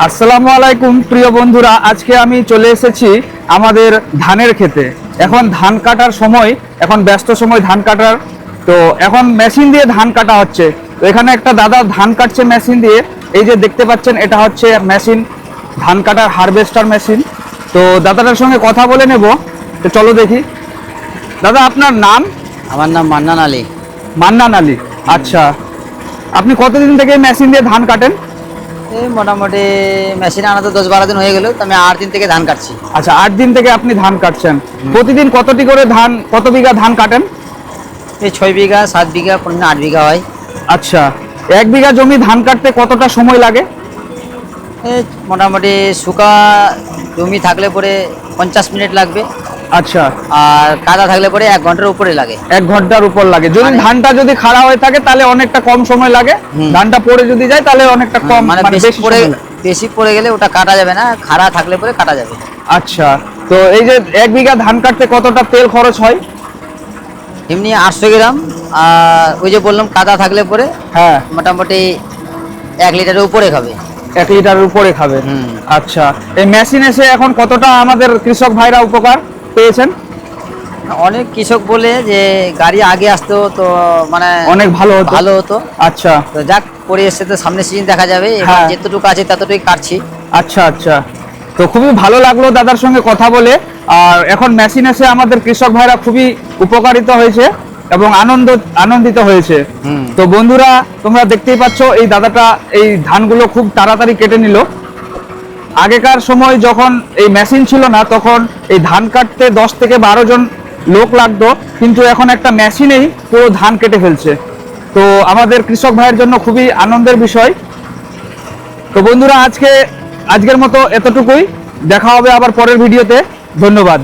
আসসালামু আলাইকুম প্রিয় বন্ধুরা, আজকে আমি চলে এসেছি আমাদের ধানের ক্ষেতে। এখন ধান কাটার সময়, এখন ব্যস্ত সময় ধান কাটার। তো এখন মেশিন দিয়ে ধান কাটা হচ্ছে। তো এখানে একটা দাদা ধান কাটছে মেশিন দিয়ে। এই যে দেখতে পাচ্ছেন, এটা হচ্ছে মেশিন, ধান কাটার হারভেস্টার মেশিন। তো দাদাটার সঙ্গে কথা বলে নেব। তো চলো দেখি। দাদা, আপনার নাম? আমার নাম মান্নান আলী। মান্নান আলী, আচ্ছা। আপনি কতদিন থেকে মেশিন দিয়ে ধান কাটেন? এই মোটামুটি মেশিনে আনা তো 10-12 দিন হয়ে গেল, তো আমি 8 দিন থেকে ধান কাটছি। আচ্ছা, 8 দিন থেকে আপনি ধান কাটছেন। প্রতিদিন কতটি করে ধান, কত বিঘা ধান কাটেন? এই 6 বিঘা 7 বিঘা কোনদিন 8 বিঘা হয়। আচ্ছা, 1 বিঘা জমি ধান কাটতে কতটা সময় লাগে? এই মোটামুটি শুকা জমি থাকলে পরে 50 মিনিট লাগবে, আচ্ছা, আর কাদা থাকলে পরে 1 ঘন্টার উপরে লাগে। 1 ঘন্টার উপর লাগে। যদি ধানটা যদি খাড়া হয়ে থাকে তাহলে অনেকটা কম সময় লাগে, ধানটা পড়ে যদি যায় তাহলে অনেকটা কম, মানে মানে বেশি সময় লাগে। বেশি পড়ে গেলে ওটা কাটা যাবে না, খাড়া থাকলে পরে কাটা যাবে। আচ্ছা, তো এই যে 1 বিঘা ধান কাটতে কতটা তেল খরচ হয়? এমনি 800 গ্রাম, আর ওই যে বললাম কাদা থাকলে পরে হ্যাঁ, মোটামুটি 1 লিটারের উপরে খাবে। 1 লিটারের উপরে খাবে। আচ্ছা, এই মেশিন এসে এখন কতটা আমাদের কৃষক ভাইরা উপকার পেয়েছেন? অনেক কৃষক বলে যে গাড়ি আগে আসতো তো মানে অনেক ভালো হতো। ভালো হতো। আচ্ছা, তো যাক, পরে এসে তো সামনে সিজন দেখা যাবে, এবার হ্যাঁ। যেতটুকু আছে ততটুকুই কাটছি। আচ্ছা আচ্ছা, তো খুবই ভালো লাগলো দাদার সঙ্গে কথা বলে। আর এখন মেশিন এসে আমাদের কৃষক ভাইরা খুবই উপকারিত হয়েছে এবং আনন্দিত হয়েছে। তো বন্ধুরা, তোমরা দেখতেই পাচ্ছ এই দাদাটা এই ধানগুলো খুব তাড়াতাড়ি কেটে নিল। আগেকার সময় যখন এই মেশিন ছিল না, তখন এই ধান কাটতে 10 থেকে 12 জন লোক লাগতো, কিন্তু এখন একটা মেশিনেই পুরো ধান কেটে ফেলছে। তো আমাদের কৃষক ভাইয়ের জন্য খুবই আনন্দের বিষয়। তো বন্ধুরা, আজকের মতো এতটুকুই। দেখা হবে আবার পরের ভিডিওতে। ধন্যবাদ।